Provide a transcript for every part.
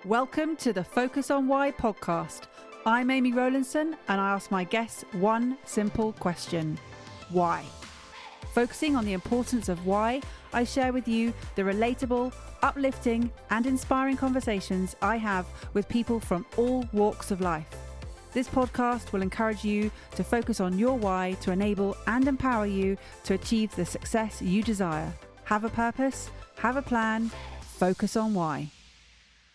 Welcome to the Focus on Why podcast. I'm Amy Rowlandson and I ask my guests one simple question. Why? Focusing on the importance of why, I share with you the relatable, uplifting and inspiring conversations I have with people from all walks of life. This podcast will encourage you to focus on your why to enable and empower you to achieve the success you desire. Have a purpose, have a plan, focus on why.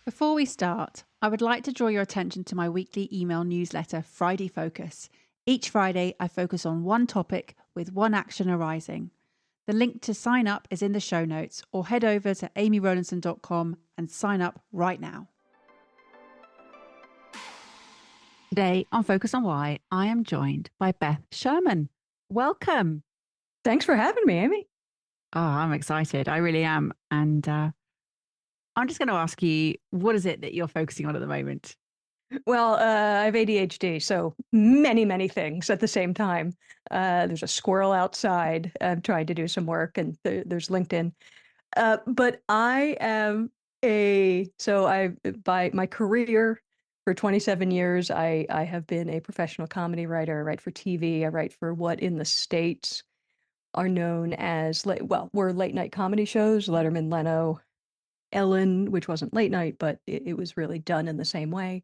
Before we start, I would like to draw your attention to my weekly email newsletter, Friday Focus. Each Friday, I focus on one topic with one action arising. The link to sign up is in the show notes, or head over to amyrowlandson.com and sign up right now. Today on Focus on Why, I am joined by Beth Sherman. Welcome. Thanks for having me, Amy. Oh, I'm excited. I really am. And I'm just going to ask you, what is it that you're focusing on at the moment? Well, I have ADHD, so many things at the same time. There's a squirrel outside. I'm trying to do some work, and there's LinkedIn. But I am by my career for 27 years, I have been a professional comedy writer. I write for TV. I write for what in the States are known as, we're late night comedy shows, Letterman, Leno, Ellen, which wasn't late night, but it was really done in the same way,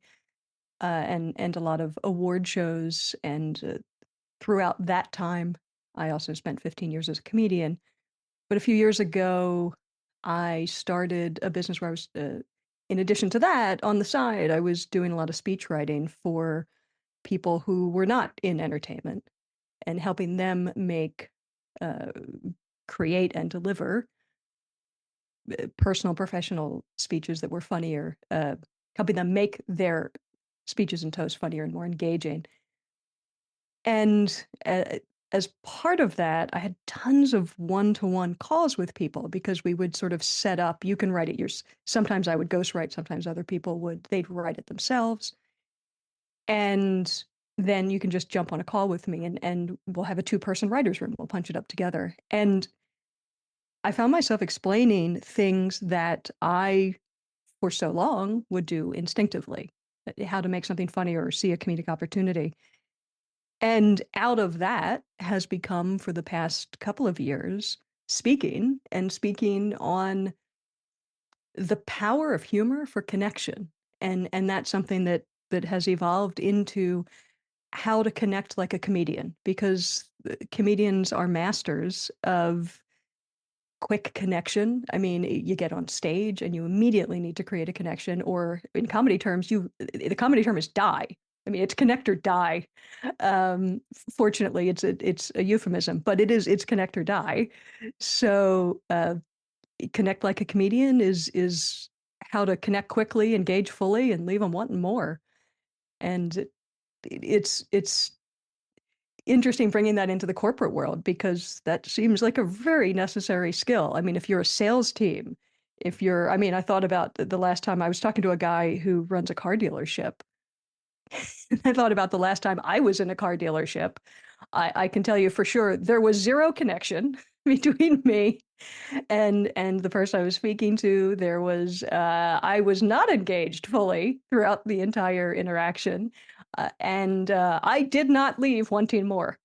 and a lot of award shows. And throughout that time, I also spent 15 years as a comedian. But a few years ago, I started a business where I was, in addition to that, on the side, I was doing a lot of speech writing for people who were not in entertainment and helping them create and deliver personal, professional speeches that were funnier, helping them make their speeches and toasts funnier and more engaging. And as part of that, I had tons of one-to-one calls with people because we would sort of set up, you can write it yours. Sometimes I would ghostwrite, sometimes other people they'd write it themselves. And then you can just jump on a call with me and we'll have a 2-person writer's room. We'll punch it up together. And I found myself explaining things that I, for so long, would do instinctively, how to make something funny or see a comedic opportunity. And out of that has become, for the past couple of years, speaking on the power of humor for connection. And that's something that has evolved into how to connect like a comedian, because comedians are masters of quick connection. I mean, you get on stage and you immediately need to create a connection, or in comedy terms, the comedy term is die. I mean, it's connect or die. Fortunately, it's a euphemism, but it's connect or die. So connect like a comedian is how to connect quickly, engage fully, and leave them wanting more. And it's interesting bringing that into the corporate world, because that seems like a very necessary skill. I mean, if you're a sales team, I thought about the last time I was talking to a guy who runs a car dealership. I thought about the last time I was in a car dealership. I can tell you for sure there was zero connection between me and the person I was speaking to. I was not engaged fully throughout the entire interaction. And I did not leave wanting more.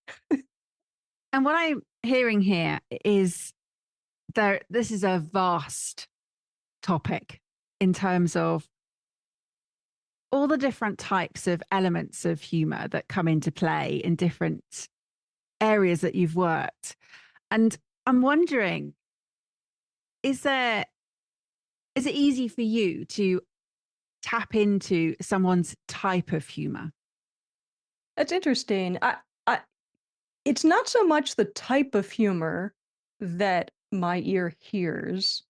And what I'm hearing here is this is a vast topic in terms of all the different types of elements of humor that come into play in different areas that you've worked. And I'm wondering, is it easy for you to tap into someone's type of humor? That's interesting. It's not so much the type of humor that my ear hears.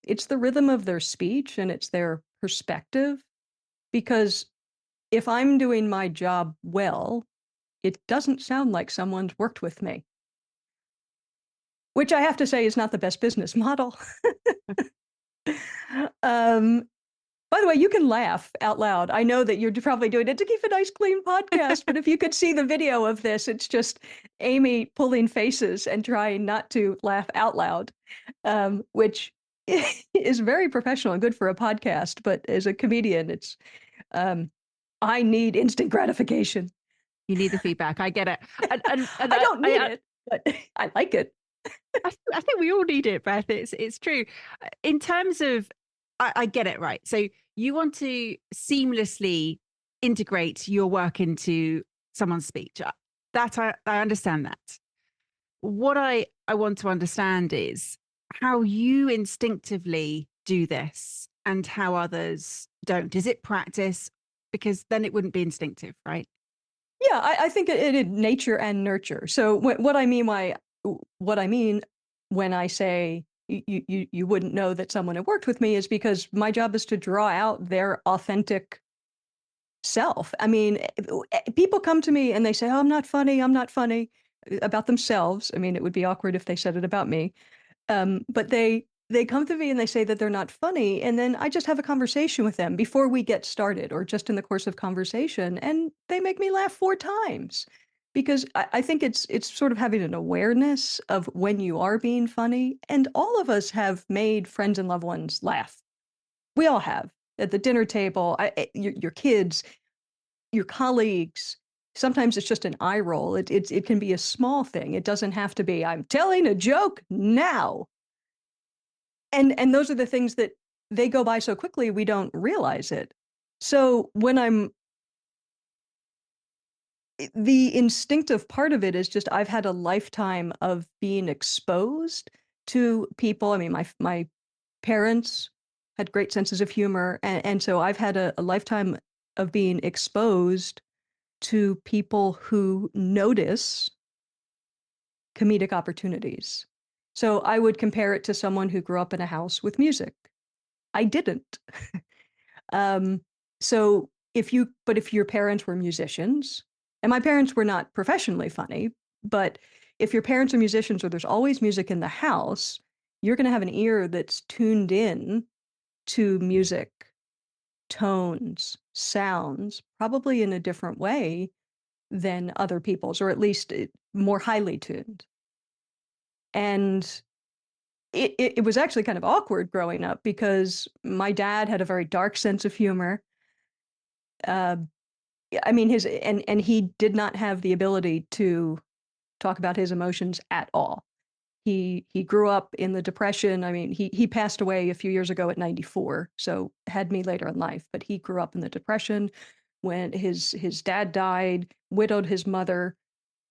It's the rhythm of their speech and it's their perspective. Because if I'm doing my job well, it doesn't sound like someone's worked with me. Which I have to say is not the best business model. By the way, you can laugh out loud. I know that you're probably doing it to keep a nice, clean podcast, but if you could see the video of this, it's just Amy pulling faces and trying not to laugh out loud, which is very professional and good for a podcast, but as a comedian, it's um, I need instant gratification. You need the feedback. I get it. And I don't need it, but I like it. I think we all need it, Beth. It's true. In terms of, I get it, right. So you want to seamlessly integrate your work into someone's speech. That I understand that. What I want to understand is how you instinctively do this and how others don't. Is it practice? Because then it wouldn't be instinctive, right? Yeah, I think it nature and nurture. So what I mean when I say you wouldn't know that someone had worked with me is because my job is to draw out their authentic self. I mean, people come to me and they say, "Oh, I'm not funny," about themselves. I mean, it would be awkward if they said it about me. But they come to me and they say that they're not funny, and then I just have a conversation with them before we get started, or just in the course of conversation, and they make me laugh 4 times. Because I think it's sort of having an awareness of when you are being funny, and all of us have made friends and loved ones laugh. We all have at the dinner table, your kids, your colleagues. Sometimes it's just an eye roll. It can be a small thing. It doesn't have to be, I'm telling a joke now. And those are the things that they go by so quickly we don't realize it. So when I'm the instinctive part of it is just I've had a lifetime of being exposed to people. I mean, my parents had great senses of humor, and so I've had a lifetime of being exposed to people who notice comedic opportunities. So I would compare it to someone who grew up in a house with music. I didn't. Um, so if your parents were musicians, and my parents were not professionally funny, but if your parents are musicians or there's always music in the house, you're going to have an ear that's tuned in to music, tones, sounds, probably in a different way than other people's, or at least more highly tuned. And it was actually kind of awkward growing up because my dad had a very dark sense of humor. Uh, I mean, and he did not have the ability to talk about his emotions at all. He grew up in the Depression. I mean, he passed away a few years ago at 94, so had me later in life. But he grew up in the Depression when his dad died, widowing his mother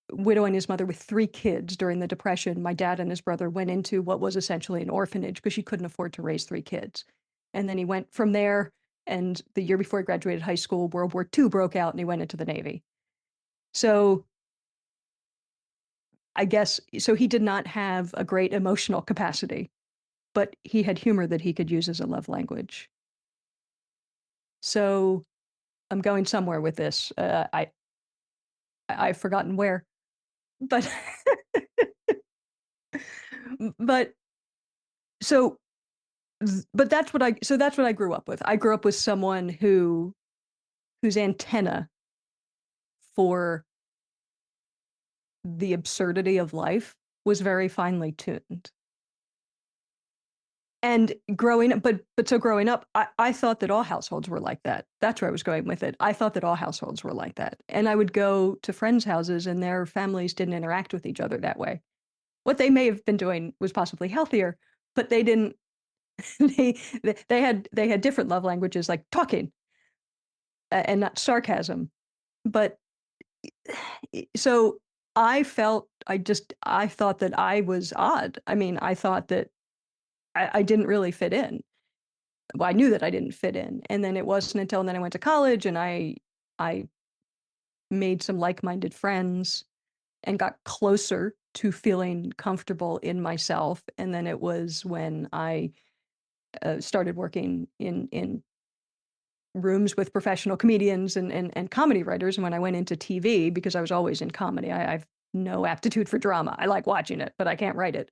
with 3 kids during the Depression. My dad and his brother went into what was essentially an orphanage because she couldn't afford to raise 3 kids. And then he went from there. And the year before he graduated high school, World War II broke out and he went into the Navy. So I guess, so he did not have a great emotional capacity, but he had humor that he could use as a love language. So I'm going somewhere with this. I've forgotten where, but but so but that's what I grew up with. I grew up with someone whose antenna for the absurdity of life was very finely tuned. And growing up, but so growing up, I thought that all households were like that. That's where I was going with it. I thought that all households were like that. And I would go to friends' houses and their families didn't interact with each other that way. What they may have been doing was possibly healthier, but they didn't they they had different love languages like talking and not sarcasm. But so I thought that I was odd. I mean, I thought that I didn't really fit in. Well, I knew that I didn't fit in. And then it wasn't until then I went to college and I made some like-minded friends and got closer to feeling comfortable in myself. And then it was when I started working in rooms with professional comedians and comedy writers. And when I went into TV, because I was always in comedy, I've no aptitude for drama. I like watching it, but I can't write it.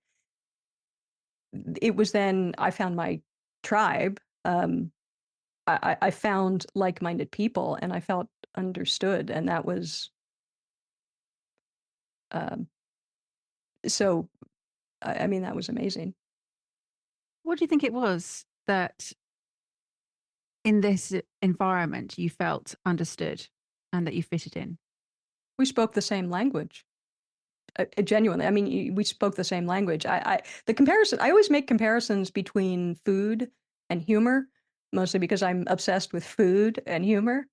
It was then I found my tribe. I found like-minded people and I felt understood. And that was um, so, I mean, that was amazing. What do you think it was that in this environment you felt understood and that you fitted in? We spoke the same language. Genuinely, I mean, we spoke the same language. The comparison, I always make comparisons between food and humor, mostly because I'm obsessed with food and humor.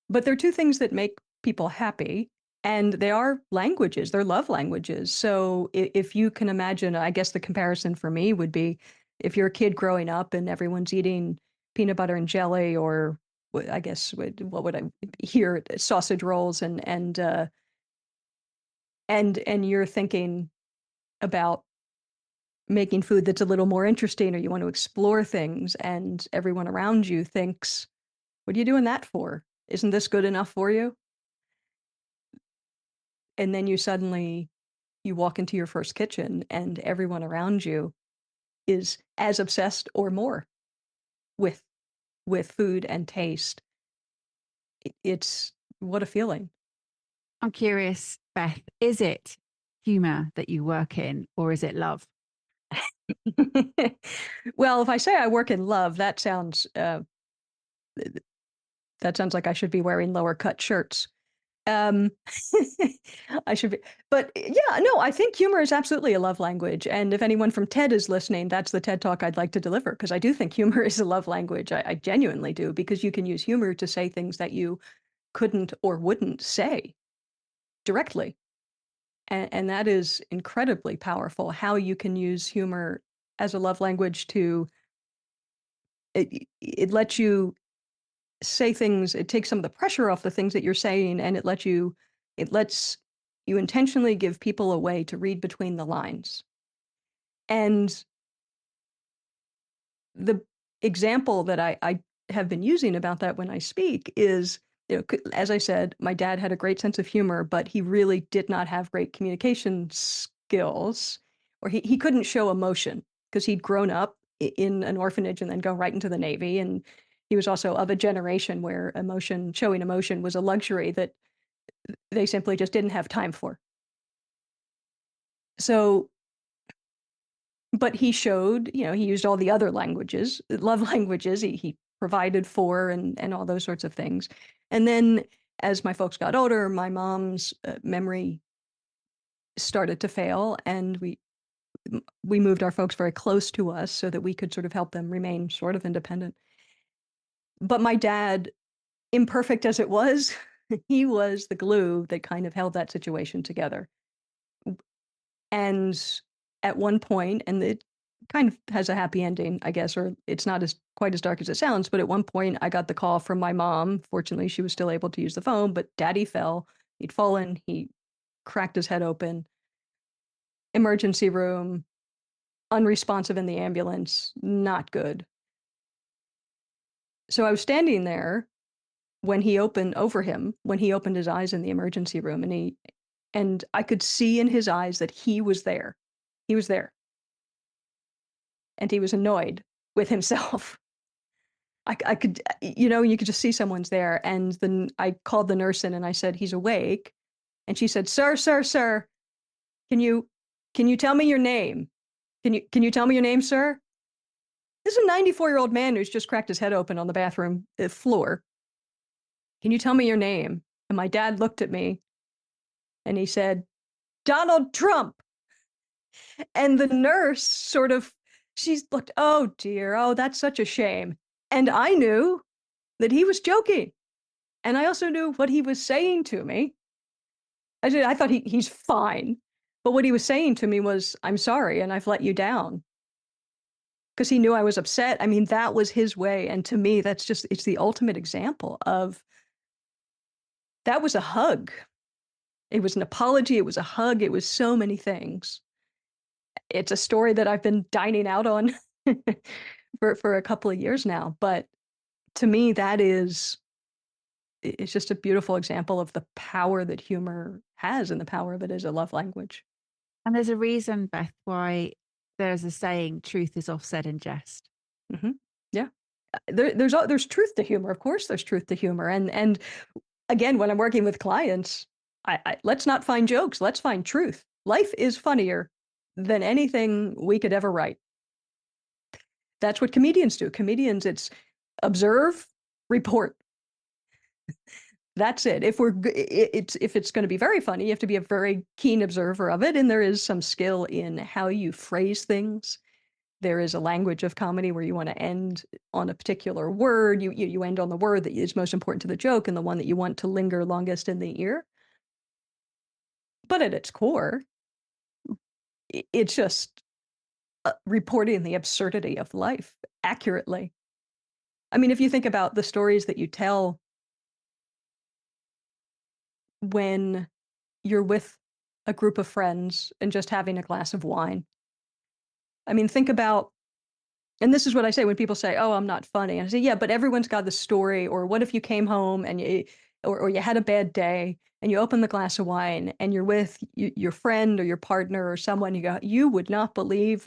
But they're two things that make people happy, and they are languages. They're love languages. So if you can imagine, I guess the comparison for me would be if you're a kid growing up and everyone's eating peanut butter and jelly, or I guess what would I hear, sausage rolls, and you're thinking about making food that's a little more interesting, or you want to explore things, and everyone around you thinks, what are you doing that for? Isn't this good enough for you? And then you walk into your first kitchen and everyone around you is as obsessed or more with food and taste. It's what a feeling. I'm curious, Beth, is it humor that you work in or is it love? Well, if I say I work in love, that sounds like I should be wearing lower cut shirts. Um, I should be, but yeah, no, I think humor is absolutely a love language. And if anyone from TED is listening, that's the TED Talk I'd like to deliver, because I do think humor is a love language. I genuinely do, because you can use humor to say things that you couldn't or wouldn't say directly. And that is incredibly powerful, how you can use humor as a love language to, it lets you say things, it takes some of the pressure off the things that you're saying, and it lets you intentionally give people a way to read between the lines. And the example that I have been using about that when I speak is, as I said, my dad had a great sense of humor, but he really did not have great communication skills, or he couldn't show emotion because he'd grown up in an orphanage and then go right into the Navy. And he was also of a generation where showing emotion was a luxury that they simply just didn't have time for. So, but he showed, he used all the other languages, love languages. He provided for and all those sorts of things. And then as my folks got older, my mom's memory started to fail, and we moved our folks very close to us so that we could sort of help them remain sort of independent. But my dad, imperfect as it was, he was the glue that kind of held that situation together. And at one point, and it kind of has a happy ending, I guess, or it's not quite as dark as it sounds, but at one point I got the call from my mom. Fortunately, she was still able to use the phone, but Daddy fell. He'd fallen, he cracked his head open. Emergency room, unresponsive in the ambulance, not good. So I was standing there when he opened his eyes in the emergency room, and I could see in his eyes that he was there. He was there. And he was annoyed with himself. I could, you could just see someone's there. And then I called the nurse in and I said, he's awake. And she said, sir, can you tell me your name? Can you tell me your name, sir? This is a 94-year-old man who's just cracked his head open on the bathroom floor. Can you tell me your name? And my dad looked at me and he said, Donald Trump. And the nurse she looked, oh dear, oh, that's such a shame. And I knew that he was joking. And I also knew what he was saying to me. I thought he's fine. But what he was saying to me was, I'm sorry, and I've let you down. Because he knew I was upset. I mean, that was his way. And to me, it's the ultimate example of, that was a hug. It was an apology. It was a hug. It was so many things. It's a story that I've been dining out on for a couple of years now. But to me, it's just a beautiful example of the power that humor has and the power of it as a love language. And there's a reason, Beth, why there's a saying, truth is oft said in jest. Mm-hmm. Yeah. There's truth to humor. Of course, there's truth to humor. And again, when I'm working with clients, let's not find jokes. Let's find truth. Life is funnier than anything we could ever write. That's what comedians do. Comedians, it's observe, report. That's it. If it's going to be very funny, you have to be a very keen observer of it, and there is some skill in how you phrase things. There is a language of comedy where you want to end on a particular word. You end on the word that is most important to the joke and the one that you want to linger longest in the ear. But at its core, it's just reporting the absurdity of life accurately. I mean, if you think about the stories that you tell when you're with a group of friends and just having a glass of wine. I mean, think about, and this is what I say when people say, "Oh, I'm not funny." And I say, "Yeah, but everyone's got the story." Or what if you came home and or you had a bad day and you open the glass of wine and you're with your friend or your partner or someone, you go, "You would not believe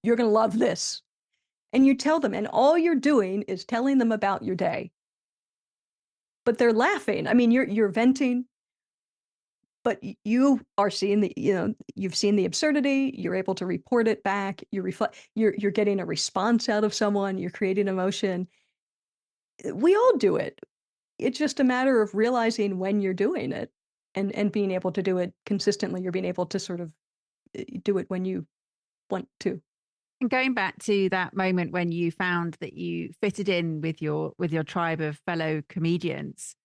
you're going to love this." And you tell them, and all you're doing is telling them about your day. But they're laughing. I mean, you're venting, but you are seeing you've seen the absurdity, you're able to report it back, you're getting a response out of someone, you're creating emotion. We all do it. It's just a matter of realizing when you're doing it and being able to do it consistently. You're being able to sort of do it when you want to. And going back to that moment when you found that you fitted in with your tribe of fellow comedians,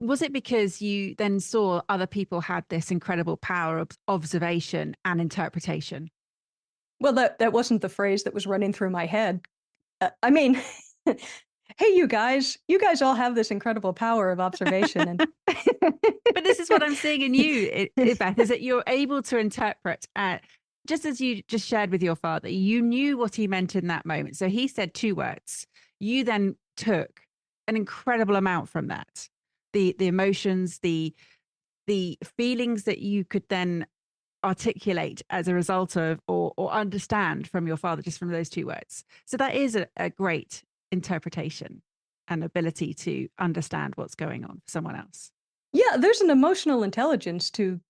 was it because you then saw other people had this incredible power of observation and interpretation? Well, that wasn't the phrase that was running through my head. I mean, hey, you guys all have this incredible power of observation, and But this is what I'm seeing in you, Beth, is that you're able to interpret, just as you just shared with your father, you knew what he meant in that moment. So he said two words. You then took an incredible amount from that, the emotions, the feelings that you could then articulate as a result of or understand from your father just from those two words. So that is a great interpretation and ability to understand what's going on for someone else. yeah, there's an emotional intelligence to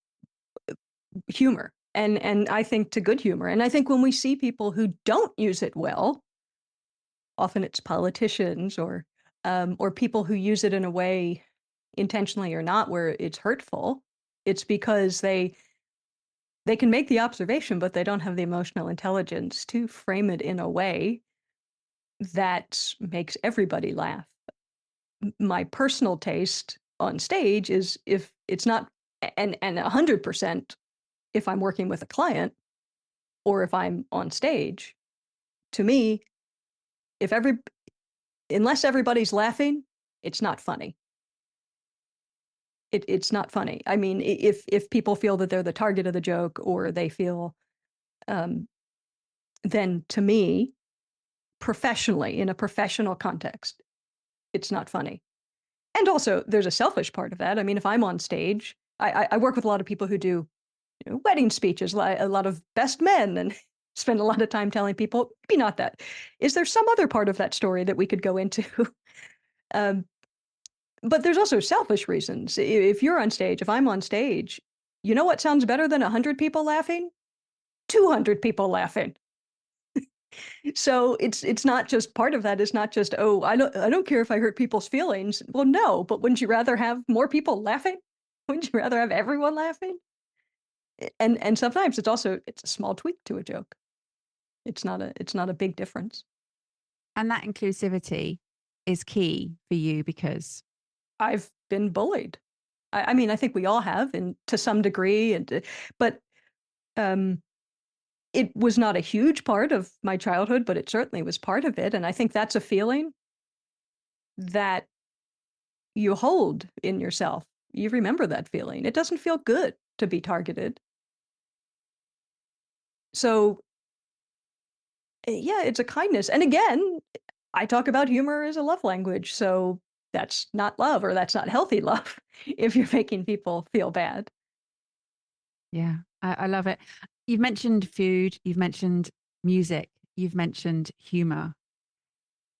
humor, and I think to good humor. And I think when we see people who don't use it well, often it's politicians or people who use it in a way intentionally or not where it's hurtful. It's because they can make the observation, but they don't have the emotional intelligence to frame it in a way that makes everybody laugh. My personal taste on stage is if it's not, and 100% if I'm working with a client or if I'm on stage, to me, if every unless everybody's laughing, it's not funny. It's not funny. I mean, if people feel that they're the target of the joke or they feel, um, then to me, professionally, in a professional context, it's not funny. And also, there's a selfish part of that. I mean, if I'm on stage, I work with a lot of people who do wedding speeches, a lot of best men, and spend a lot of time telling people, maybe not that. Is there some other part of that story that we could go into? um, but there's also selfish reasons. If you're on stage, if I'm on stage, you know what sounds better than 100 people laughing? 200 people laughing. So it's not just part of that. It's not just, oh, I don't care if I hurt people's feelings. Well, no, but wouldn't you rather have more people laughing? Wouldn't you rather have everyone laughing? And sometimes it's a small tweak to a joke. It's not a big difference. And that inclusivity is key for you because I've been bullied. I mean, I think we all have, and to some degree, but um, it was not a huge part of my childhood, but it certainly was part of it. And I think that's a feeling that you hold in yourself. You remember that feeling. It doesn't feel good to be targeted. So, yeah, it's a kindness. And again, I talk about humor as a love language. So that's not love or that's not healthy love if you're making people feel bad. yeah, I love it. You've mentioned food, you've mentioned music, you've mentioned humor.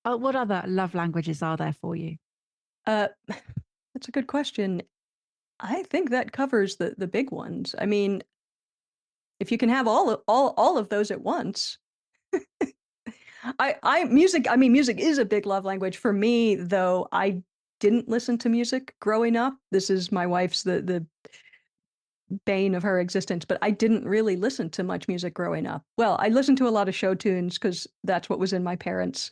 What other love languages are there for you? Uh, that's a good question. I think that covers the big ones. I mean, if you can have all of those at once, Music is a big love language for me, though. I didn't listen to music growing up. This is my wife's the bane of her existence, but I didn't really listen to much music growing up. Well, I listened to a lot of show tunes because that's what was in my parents'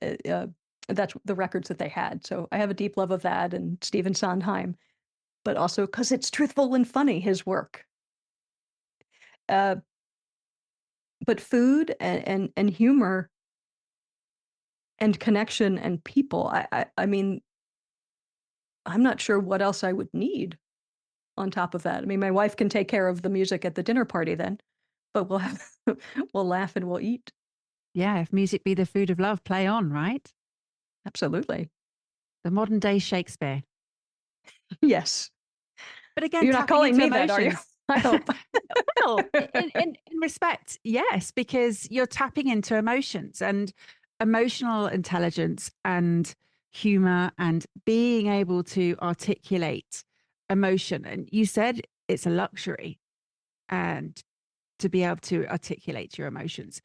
that's the records that they had. So I have a deep love of that and Stephen Sondheim, but also because it's truthful and funny, his work. Uh, but food and humor and connection and people, I mean, I'm not sure what else I would need on top of that. I mean, my wife can take care of the music at the dinner party then, but we'll have we'll laugh and we'll eat. Yeah, if music be the food of love, play on, right? Absolutely. The modern day Shakespeare. Yes. But again, You're not tapping calling into me that, are you? emotions. I hope. Well, in respect, yes, because you're tapping into emotions and emotional intelligence and humor and being able to articulate emotion. And you said it's a luxury and to be able to articulate your emotions,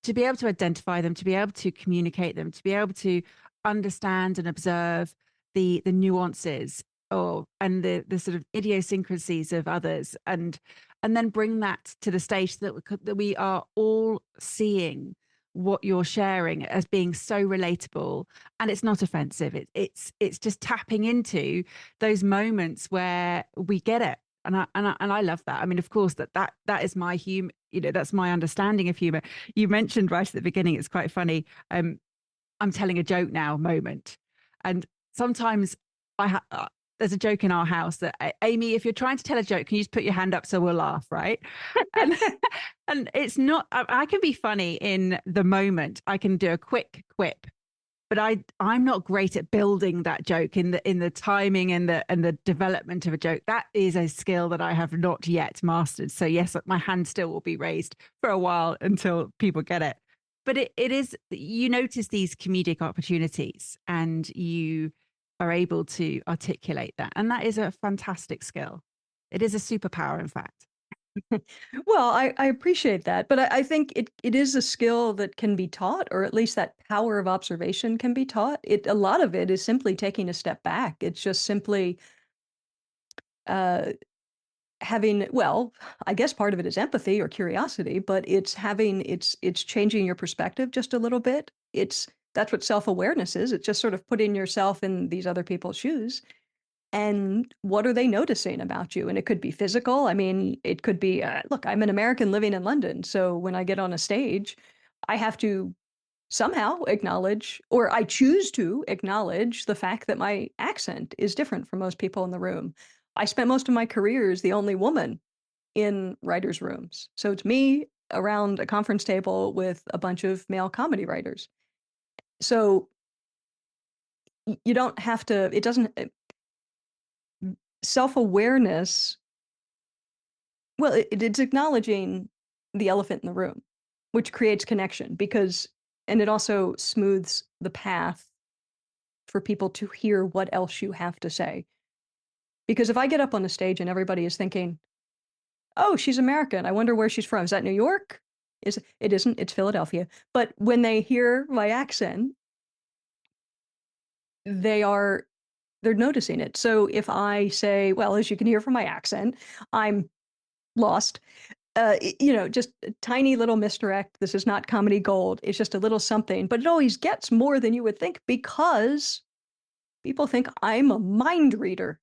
to be able to identify them, to be able to communicate them, to be able to understand and observe the nuances or and the sort of idiosyncrasies of others, and then bring that to the stage so that we are all seeing what you're sharing as being so relatable and it's not offensive. It's just tapping into those moments where we get it. And I love that. I mean, of course, that is my humor. That's my understanding of humor. You mentioned right at the beginning, it's quite funny. I'm telling a joke now moment. And sometimes there's a joke in our house that, Amy, if you're trying to tell a joke, can you just put your hand up so we'll laugh, right? And and it's not, I can be funny in the moment. I can do a quick quip, but I'm not great at building that joke in the timing and the development of a joke. That is a skill that I have not yet mastered. So yes, my hand still will be raised for a while until people get it. But it is, you notice these comedic opportunities and you are able to articulate that. And that is a fantastic skill. It is a superpower, in fact. Well, I appreciate that, but I think it is a skill that can be taught, or at least that power of observation can be taught. A lot of it is simply taking a step back. It's just simply uh, having, well, I guess part of it is empathy or curiosity, but it's changing your perspective just a little bit. That's what self-awareness is. It's just sort of putting yourself in these other people's shoes. And what are they noticing about you? And it could be physical. I mean, it could be, look, I'm an American living in London. So when I get on a stage, I have to somehow acknowledge, or I choose to acknowledge the fact that my accent is different from most people in the room. I spent most of my career as the only woman in writers' rooms. So it's me around a conference table with a bunch of male comedy writers. So you don't have to, it doesn't, self awareness, well, it's acknowledging the elephant in the room, which creates connection and it also smooths the path for people to hear what else you have to say. Because if I get up on the stage and everybody is thinking, oh, she's American, I wonder where she's from. Is that New York? It isn't, it's Philadelphia. But when they hear my accent, they're noticing it. So if I say, well, as you can hear from my accent, I'm lost, just a tiny little misdirect. This is not comedy gold. It's just a little something, but it always gets more than you would think because people think I'm a mind reader.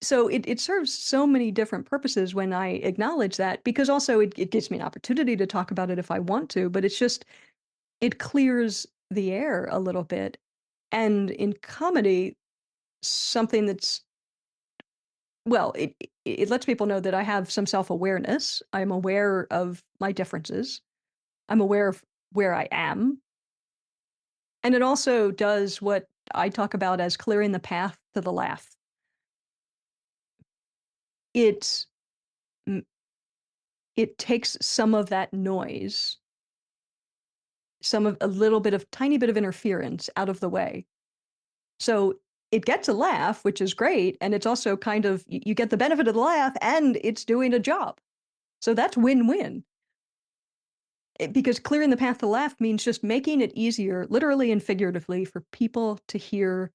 So it serves so many different purposes when I acknowledge that, because also it gives me an opportunity to talk about it if I want to, but it clears the air a little bit. And in comedy, something that's, well, it lets people know that I have some self-awareness. I'm aware of my differences. I'm aware of where I am. And it also does what I talk about as clearing the path to the laugh. It's mm, it takes some of that noise, some of a little bit of tiny bit of interference out of the way. So it gets a laugh, which is great, and it's also kind of you get the benefit of the laugh and it's doing a job. So that's win-win. because clearing the path to laugh means just making it easier, literally and figuratively, for people to hear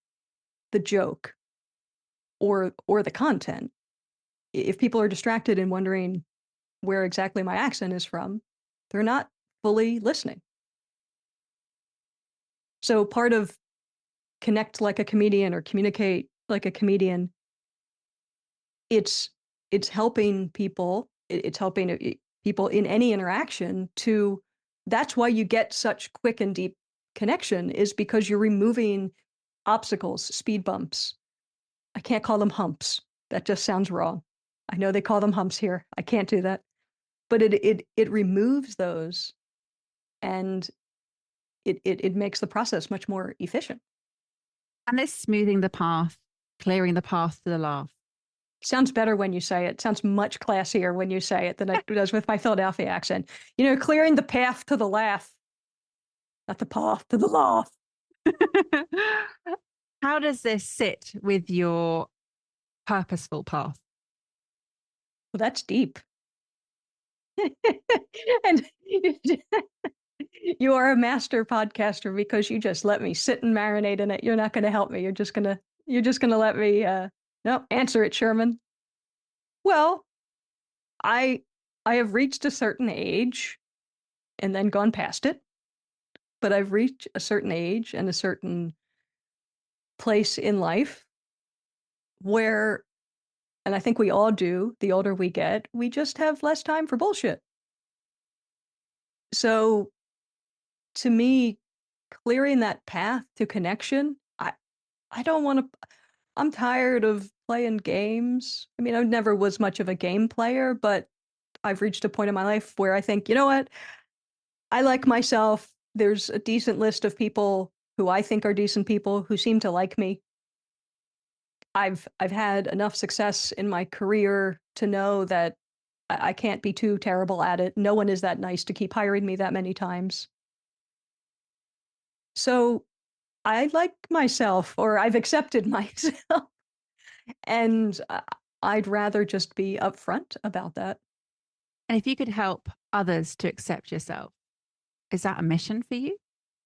the joke or the content. If people are distracted and wondering where exactly my accent is from, they're not fully listening. So part of connect like a comedian or communicate like a comedian, it's helping people, it's helping people in any interaction to, that's why you get such quick and deep connection, is because you're removing obstacles, speed bumps. I can't call them humps. That just sounds wrong. I know they call them humps here. I can't do that. But it removes those, and it makes the process much more efficient. And it's smoothing the path, clearing the path to the laugh. Sounds better when you say it. Sounds much classier when you say it than it does with my Philadelphia accent. You know, clearing the path to the laugh, not the path to the laugh. How does this sit with your purposeful path? Well, that's deep. And you are a master podcaster because you just let me sit and marinate in it. You're not going to help me. You're just going to let me no, answer it, Sherman. Well, I have reached a certain age and then gone past it. But I've reached a certain age and a certain place in life where, and I think we all do, the older we get, we just have less time for bullshit. So to me, clearing that path to connection, I don't want to, I'm tired of playing games. I mean, I never was much of a game player, but I've reached a point in my life where I think, you know what? I like myself. There's a decent list of people who I think are decent people who seem to like me. I've had enough success in my career to know that I can't be too terrible at it. No one is that nice to keep hiring me that many times. So I like myself, or I've accepted myself, and I'd rather just be upfront about that. And if you could help others to accept yourself, is that a mission for you?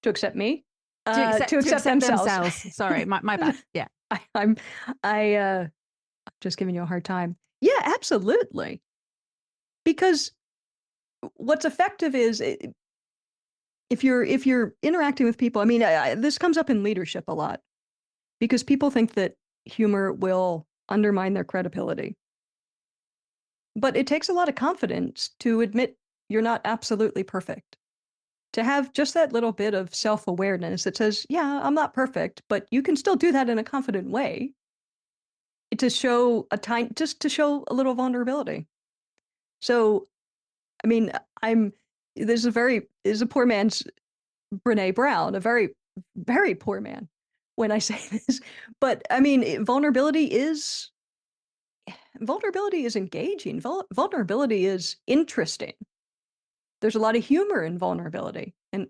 To accept me, To to accept themselves. Sorry, my bad. Yeah. I'm just giving you a hard time. Yeah, absolutely. Because what's effective is if you're interacting with people. I mean, this comes up in leadership a lot because people think that humor will undermine their credibility. But it takes a lot of confidence to admit you're not absolutely perfect. To have just that little bit of self-awareness that says, yeah, I'm not perfect, but you can still do that in a confident way. To show just to show a little vulnerability. So, I mean, there's a poor man's Brene Brown, a very, very poor man when I say this. But I mean, vulnerability is engaging. Vulnerability is interesting. There's a lot of humor in vulnerability, and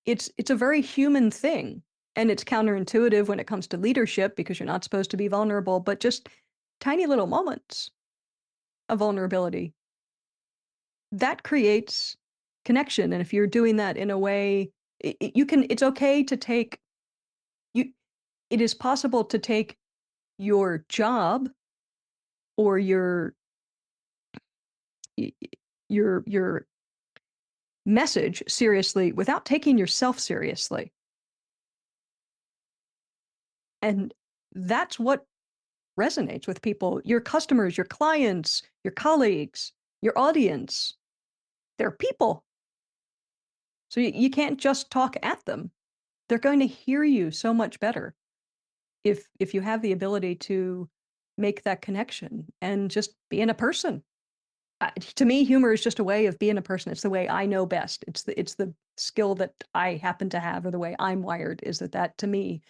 it's a very human thing. And it's counterintuitive when it comes to leadership because you're not supposed to be vulnerable, but just tiny little moments of vulnerability that creates connection. And if you're doing that in a way, it's okay to take you, it is possible to take your job or your message seriously without taking yourself seriously. And that's what resonates with people, your customers, your clients, your colleagues, your audience. They're people. So you can't just talk at them. They're going to hear you so much better if you have the ability to make that connection and just being a person. To me, humor is just a way of being a person. It's the way I know best. It's the skill that I happen to have, or the way I'm wired. Is that to me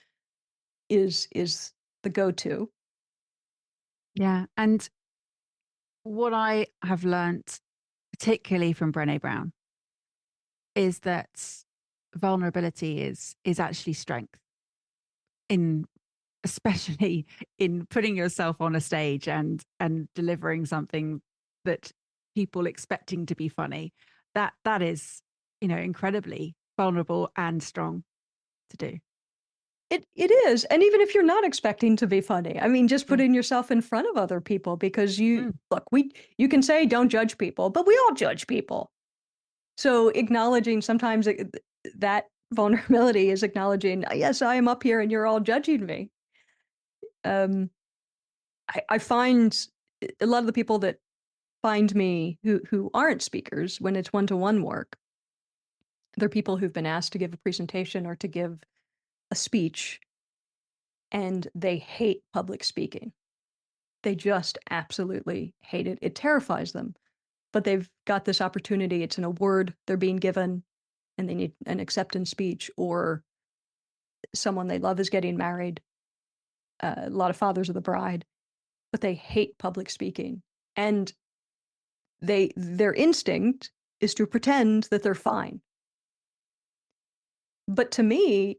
is the go-to. Yeah. And what I have learnt, particularly from Brené Brown, is that vulnerability is actually strength, in especially in putting yourself on a stage and delivering something that people expecting to be funny. that is, incredibly vulnerable and strong to do. It is. And even if you're not expecting to be funny, I mean, just Mm. putting yourself in front of other people, because Mm. you can say don't judge people, but we all judge people. So acknowledging sometimes that vulnerability is acknowledging, yes, I am up here and you're all judging me. I find a lot of the people that find me who aren't speakers when it's one-to-one work, they're people who've been asked to give a presentation or to give a speech, and they hate public speaking. They just absolutely hate it. It terrifies them. But they've got this opportunity. It's an award they're being given, and they need an acceptance speech, or someone they love is getting married. A lot of fathers of the bride, but they hate public speaking. And their instinct is to pretend that they're fine. But to me,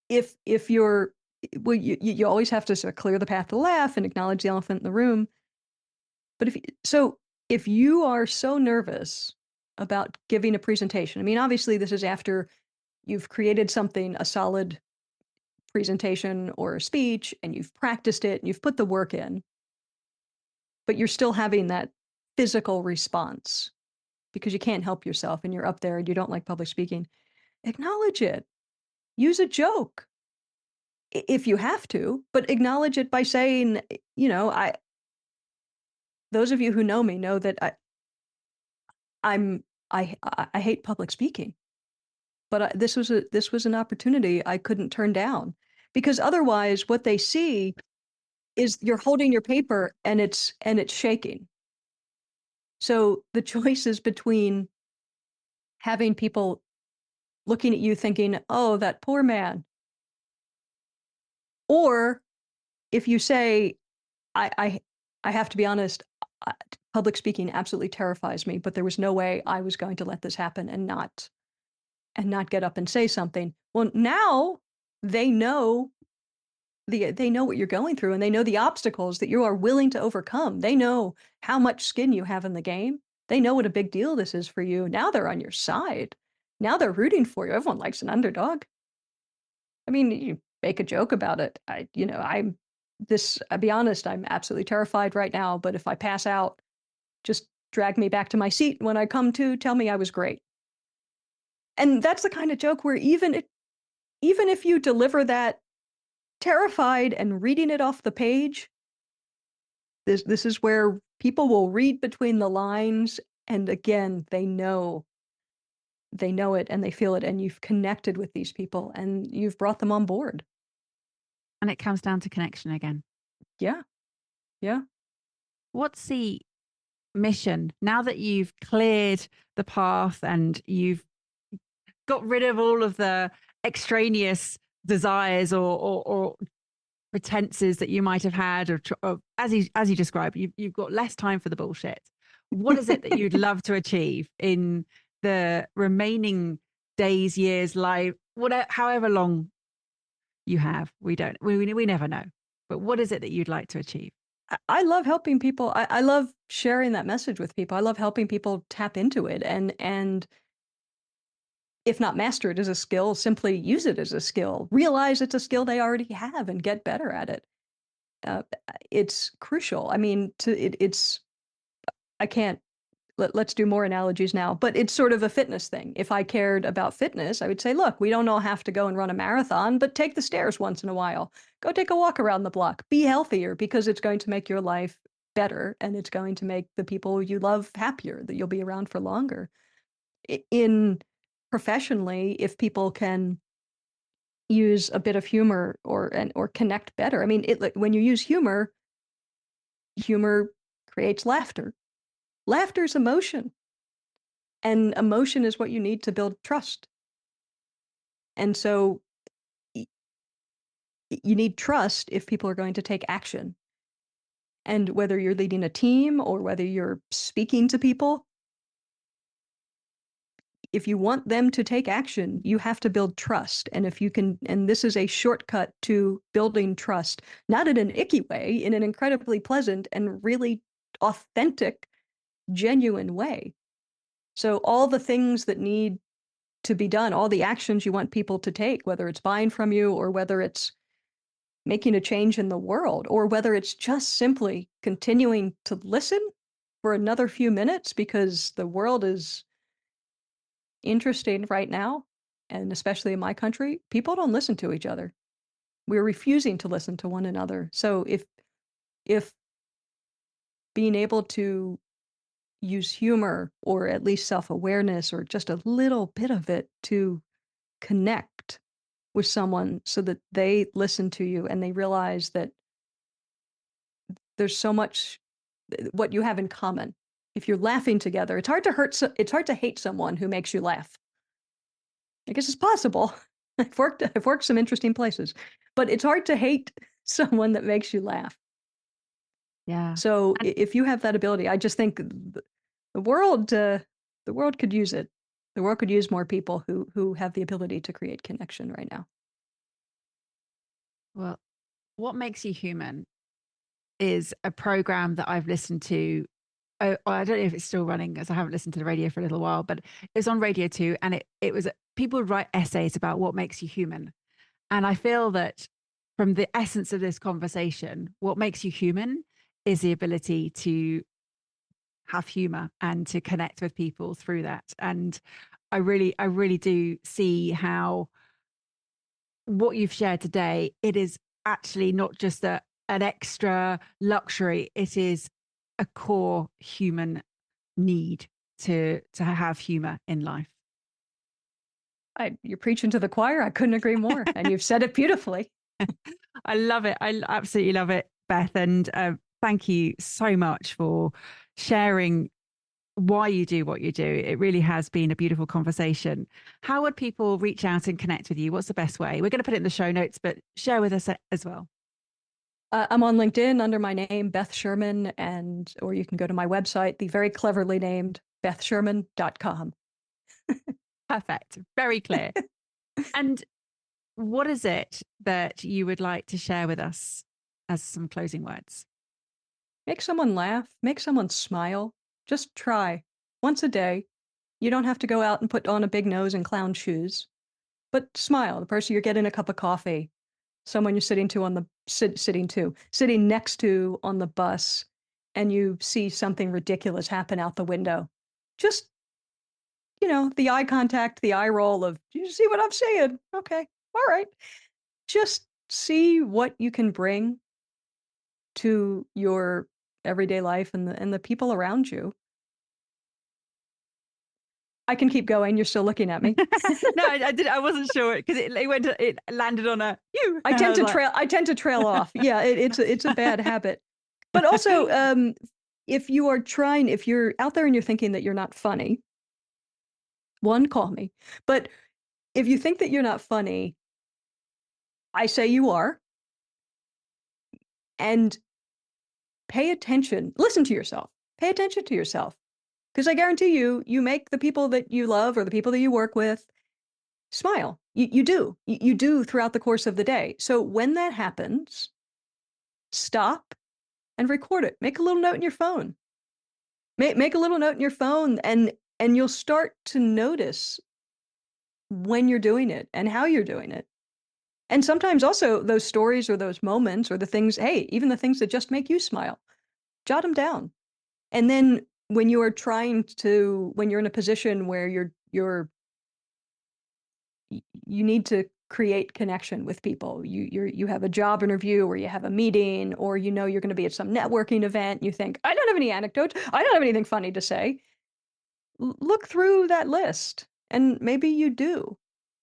if you're well, you always have to sort of clear the path to laugh and acknowledge the elephant in the room. But if you are so nervous about giving a presentation, I mean, obviously this is after you've created something, a solid presentation or a speech, and you've practiced it and you've put the work in, but you're still having that physical response because you can't help yourself and you're up there and you don't like public speaking. Acknowledge it. Use a joke if you have to, but acknowledge it by saying, I those of you who know me know that I'm I hate public speaking, but this was an opportunity I couldn't turn down, because otherwise what they see is you're holding your paper and it's shaking. So the choice is between having people looking at you thinking, "Oh, that poor man," or if you say, I I have to be honest, uh, public speaking absolutely terrifies me, but there was no way I was going to let this happen and not get up and say something. Well, now they know they know what you're going through, and they know the obstacles that you are willing to overcome. They know how much skin you have in the game. They know what a big deal this is for you. Now they're on your side. Now they're rooting for you. Everyone likes an underdog. I mean, you make a joke about it. I'll be honest, I'm absolutely terrified right now, but if I pass out, just drag me back to my seat. When I come to, tell me I was great. And that's the kind of joke where even if you deliver that terrified and reading it off the page, this is where people will read between the lines, and again, they know it and they feel it, and you've connected with these people and you've brought them on board. And it comes down to connection again. Yeah. Yeah. What's the mission now that you've cleared the path and you've got rid of all of the extraneous desires or pretenses that you might have had, or as you described, you've got less time for the bullshit. What is it that you'd love to achieve in the remaining days, years, life, whatever, however long you have? We never know. But what is it that you'd like to achieve? I love helping people. I love sharing that message with people. I love helping people tap into it and if not master it as a skill, simply use it as a skill. Realize it's a skill they already have and get better at it. Uh, it's crucial. I mean, it's I can't let's do more analogies now, but it's sort of a fitness thing. If I cared about fitness, I would say, look, we don't all have to go and run a marathon, but take the stairs once in a while. Go take a walk around the block. Be healthier, because it's going to make your life better and it's going to make the people you love happier, that you'll be around for longer. In professionally, if people can use a bit of humor or connect better. I mean, when you use humor, humor creates laughter. Laughter is emotion. And emotion is what you need to build trust. And so you need trust if people are going to take action. And whether you're leading a team or whether you're speaking to people, if you want them to take action, you have to build trust. And if you can, and this is a shortcut to building trust, not in an icky way, in an incredibly pleasant and really authentic, genuine way. So all the things that need to be done, all the actions you want people to take, whether it's buying from you or whether it's making a change in the world, or whether it's just simply continuing to listen for another few minutes because the world is interesting right now, and especially in my country, people don't listen to each other. We're refusing to listen to one another. So if being able to use humor or at least self-awareness or just a little bit of it to connect with someone so that they listen to you and they realize that there's so much what you have in common. If you're laughing together, it's hard to it's hard to hate someone who makes you laugh. I guess it's possible. I've worked some interesting places, but it's hard to hate someone that makes you laugh. Yeah. So And if you have that ability, I just think the world the world could use it. The world could use more people who have the ability to create connection right now. well, What Makes You Human is a program that I've listened to. Oh, I don't know if it's still running as I haven't listened to the radio for a little while, but it was on Radio 2 and it was people would write essays about what makes you human. And I feel that from the essence of this conversation, what makes you human is the ability to have humor and to connect with people through that. And I really do see how what you've shared today, it is actually not just an extra luxury. It is a core human need to have humor in life. You're preaching to the choir. I couldn't agree more, and you've said it beautifully. I love it. I absolutely love it, Beth. And thank you so much for sharing why you do what you do. It really has been a beautiful conversation. How would people reach out and connect with you? What's the best way? We're going to put it in the show notes, but share with us as well. I'm on LinkedIn under my name, Beth Sherman, or you can go to my website, the very cleverly named bethsherman.com. Perfect. Very clear. And what is it that you would like to share with us as some closing words? Make someone laugh, make someone smile. Just try once a day. You don't have to go out and put on a big nose and clown shoes, but smile. The person you're getting a cup of coffee, someone you're sitting next to on the bus, and you see something ridiculous happen out the window. Just, the eye contact, the eye roll of, you see what I'm saying? Okay, all right. Just see what you can bring to your everyday life and the people around you. I can keep going. You're still looking at me. No, I did. I wasn't sure because it landed on a you. I tend to trail off. Yeah, it's a bad habit. But also, if you're out there and you're thinking that you're not funny, one, call me. But if you think that you're not funny, I say you are, and pay attention. Listen to yourself. Pay attention to yourself. Because I guarantee you make the people that you love or the people that you work with smile. You do. You do throughout the course of the day. So when that happens, stop and record it. Make a little note in your phone. Make a little note in your phone, and you'll start to notice when you're doing it and how you're doing it. And sometimes also those stories or those moments or the things, hey, even the things that just make you smile, jot them down. And then when you're in a position where you need to create connection with people. You have a job interview or you have a meeting or you're going to be at some networking event. You think, I don't have any anecdotes. I don't have anything funny to say. Look through that list and maybe you do,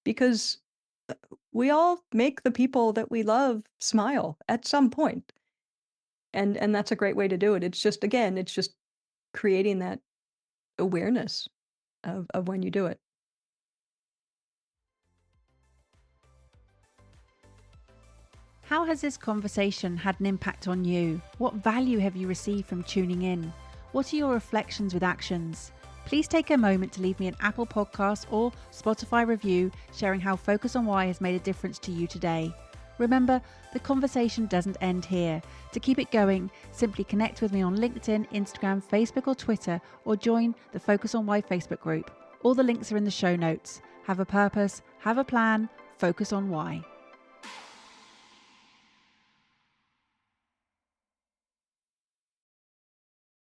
because we all make the people that we love smile at some point. And that's a great way to do it. It's just creating that awareness of when you do it. How has this conversation had an impact on you? What value have you received from tuning in? What are your reflections with actions? Please take a moment to leave me an Apple Podcast or Spotify review sharing how Focus on Why has made a difference to you today. Remember, the conversation doesn't end here. To keep it going, simply connect with me on LinkedIn, Instagram, Facebook or Twitter, or join the Focus on Why Facebook group. All the links are in the show notes. Have a purpose, have a plan, focus on why.